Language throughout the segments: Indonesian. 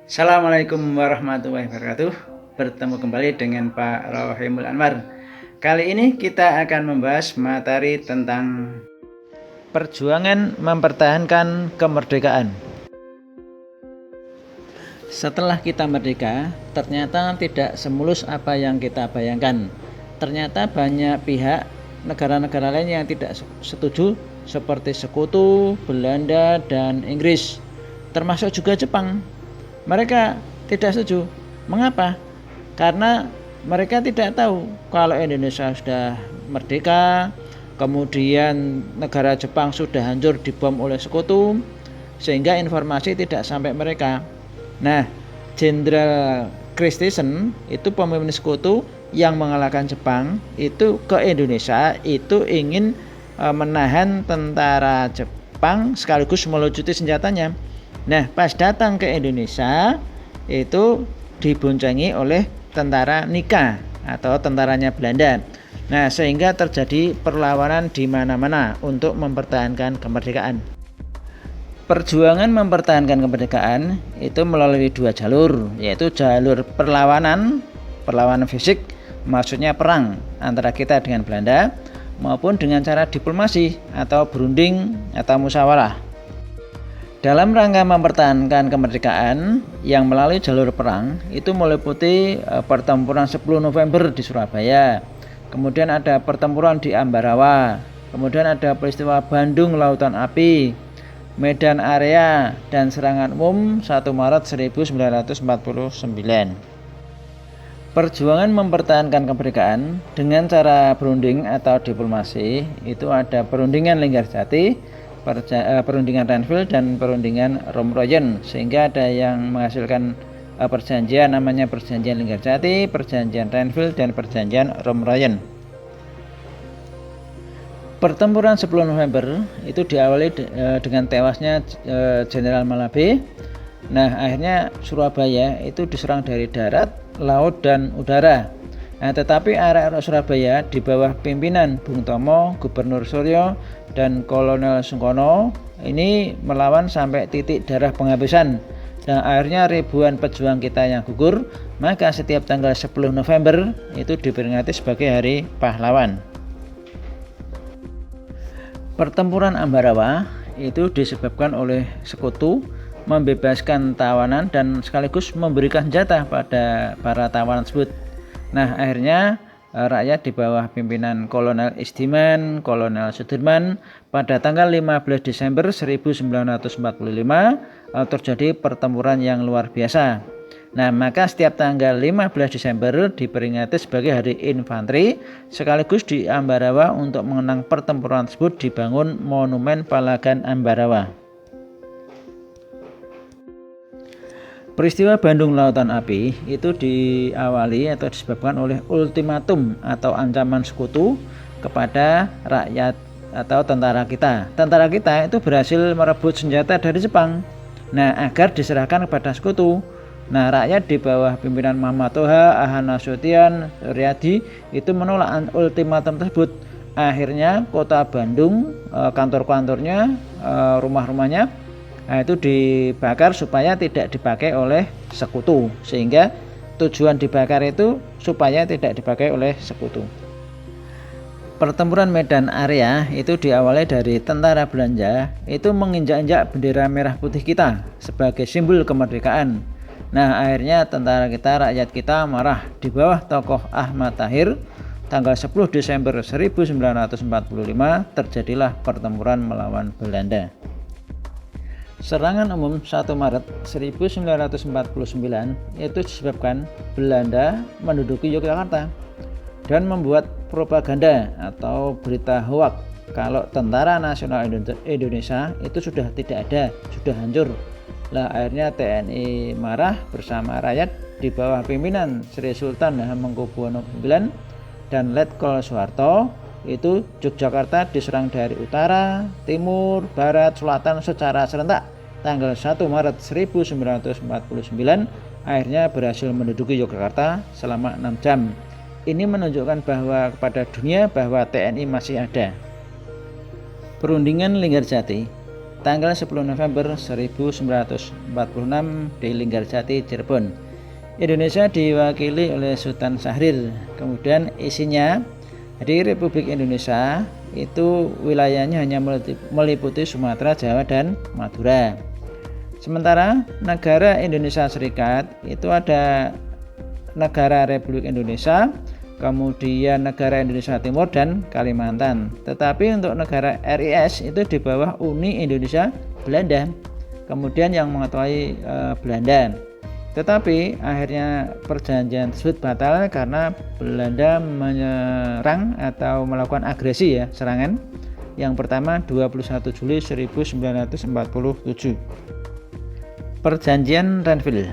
Assalamualaikum warahmatullahi wabarakatuh. Bertemu kembali dengan Pak Rohimul Anwar. Kali ini kita akan membahas materi tentang perjuangan mempertahankan kemerdekaan. Setelah kita merdeka, ternyata tidak semulus apa yang kita bayangkan. Ternyata banyak pihak negara-negara lain yang tidak setuju, seperti Sekutu, Belanda, dan Inggris, termasuk juga Jepang. Mereka tidak setuju. Mengapa? Karena mereka tidak tahu kalau Indonesia sudah merdeka, kemudian negara Jepang sudah hancur dibom oleh Sekutu, sehingga informasi tidak sampai mereka. Nah, Jenderal Christensen itu pemimpin Sekutu yang mengalahkan Jepang itu ke Indonesia, itu ingin menahan tentara Jepang sekaligus melucuti senjatanya. Nah, pas datang ke Indonesia itu diboncengi oleh tentara Nika atau tentaranya Belanda. Nah, sehingga terjadi perlawanan di mana-mana untuk mempertahankan kemerdekaan. Perjuangan mempertahankan kemerdekaan itu melalui dua jalur, yaitu jalur perlawanan fisik, maksudnya perang antara kita dengan Belanda, maupun dengan cara diplomasi atau berunding atau musyawarah. Dalam rangka mempertahankan kemerdekaan yang melalui jalur perang itu meliputi pertempuran 10 November di Surabaya, kemudian ada pertempuran di Ambarawa, kemudian ada peristiwa Bandung Lautan Api, Medan Area, dan serangan umum 1 Maret 1949. Perjuangan mempertahankan kemerdekaan dengan cara berunding atau diplomasi itu ada perundingan Linggarjati, perundingan Renville, dan perundingan Romroyen, sehingga ada yang menghasilkan perjanjian namanya perjanjian Linggarjati, perjanjian Renville, dan perjanjian Romroyen. Pertempuran 10 November itu diawali dengan tewasnya Jenderal Malabe. Nah, akhirnya Surabaya itu diserang dari darat, laut, dan udara. Nah, tetapi area Surabaya di bawah pimpinan Bung Tomo, Gubernur Suryo, dan Kolonel Sungkono ini melawan sampai titik darah penghabisan. Dan akhirnya ribuan pejuang kita yang gugur. Maka setiap tanggal 10 November itu diperingati sebagai Hari Pahlawan. Pertempuran Ambarawa itu disebabkan oleh Sekutu membebaskan tawanan dan sekaligus memberikan senjata pada para tawanan tersebut. Nah, akhirnya rakyat di bawah pimpinan Kolonel Istiman, Kolonel Sudirman pada tanggal 15 Desember 1945 terjadi pertempuran yang luar biasa. Nah, maka setiap tanggal 15 Desember diperingati sebagai Hari Infanteri, sekaligus di Ambarawa untuk mengenang pertempuran tersebut dibangun Monumen Palagan Ambarawa. Peristiwa Bandung Lautan Api itu diawali atau disebabkan oleh ultimatum atau ancaman Sekutu kepada rakyat atau tentara kita. Tentara kita itu berhasil merebut senjata dari Jepang. Nah, agar diserahkan kepada Sekutu. Nah, rakyat di bawah pimpinan Muhammad Toha, Aha Nasution, Riyadi itu menolak ultimatum tersebut. Akhirnya kota Bandung, kantor-kantornya, rumah-rumahnya, itu dibakar supaya tidak dipakai oleh Sekutu. Sehingga tujuan dibakar itu supaya tidak dipakai oleh Sekutu. Pertempuran Medan Area itu diawali dari tentara Belanda itu menginjak-injak bendera merah putih kita sebagai simbol kemerdekaan. Nah, akhirnya tentara kita, rakyat kita marah. Di bawah tokoh Ahmad Tahir, tanggal 10 Desember 1945 terjadilah pertempuran melawan Belanda. Serangan umum 1 Maret 1949 itu disebabkan Belanda menduduki Yogyakarta dan membuat propaganda atau berita hoak kalau Tentara Nasional Indonesia itu sudah tidak ada, sudah hancur. Lah, akhirnya TNI marah bersama rakyat di bawah pimpinan Sri Sultan Hamengkubuwono IX dan Letkol Soeharto. Itu Yogyakarta diserang dari utara, timur, barat, selatan secara serentak. Tanggal 1 Maret 1949 akhirnya berhasil menduduki Yogyakarta selama 6 jam. Ini menunjukkan bahwa kepada dunia bahwa TNI masih ada. Perundingan Linggarjati tanggal 10 November 1946 di Linggarjati, Cirebon. Indonesia diwakili oleh Sultan Syahrir. Kemudian isinya di Republik Indonesia itu wilayahnya hanya meliputi Sumatera, Jawa, dan Madura. Sementara negara Indonesia Serikat itu ada negara Republik Indonesia, kemudian negara Indonesia Timur, dan Kalimantan. Tetapi untuk negara RIS itu di bawah Uni Indonesia Belanda, kemudian yang mengetuai Belanda. Tetapi akhirnya perjanjian tersebut batal karena Belanda menyerang atau melakukan agresi serangan. Yang pertama 21 Juli 1947. Perjanjian Renville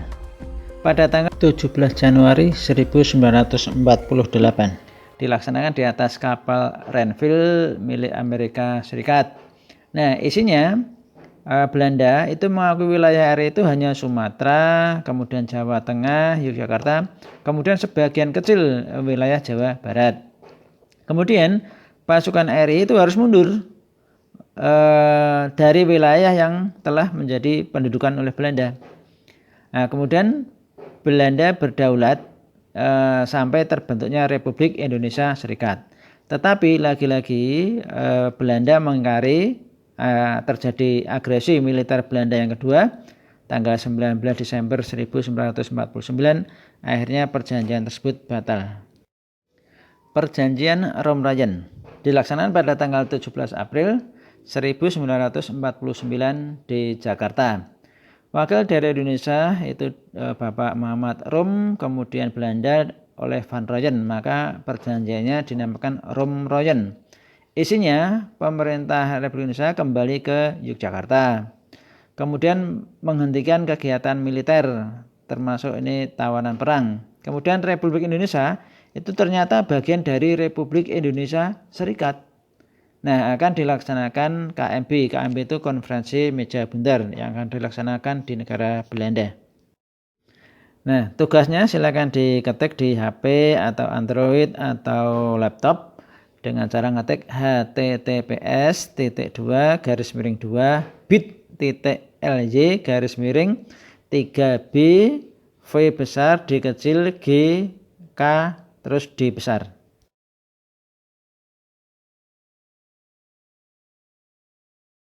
pada tanggal 17 Januari 1948 dilaksanakan di atas kapal Renville milik Amerika Serikat. Nah, isinya Belanda itu mengakui wilayah RI itu hanya Sumatera, kemudian Jawa Tengah, Yogyakarta, kemudian sebagian kecil wilayah Jawa Barat. Kemudian pasukan RI itu harus mundur dari wilayah yang telah menjadi pendudukan oleh Belanda. Nah, kemudian Belanda berdaulat sampai terbentuknya Republik Indonesia Serikat. Tetapi lagi-lagi Belanda mengingkari terjadi agresi militer Belanda yang kedua tanggal 19 Desember 1949. Akhirnya perjanjian tersebut batal. Perjanjian Romrayen dilaksanakan pada tanggal 17 April 1949 di Jakarta. Wakil dari Indonesia itu Bapak Muhammad Rom, kemudian Belanda oleh Van Royen, maka perjanjiannya dinamakan Romroyen. Isinya pemerintah Republik Indonesia kembali ke Yogyakarta. Kemudian menghentikan kegiatan militer, termasuk ini tawanan perang. Kemudian Republik Indonesia itu ternyata bagian dari Republik Indonesia Serikat. Nah, akan dilaksanakan KMB. KMB itu konferensi meja bundar yang akan dilaksanakan di negara Belanda. Nah, tugasnya silakan diketik di HP atau Android atau laptop dengan cara ngetik https://bit.ly/3b v besar d kecil g k terus d besar.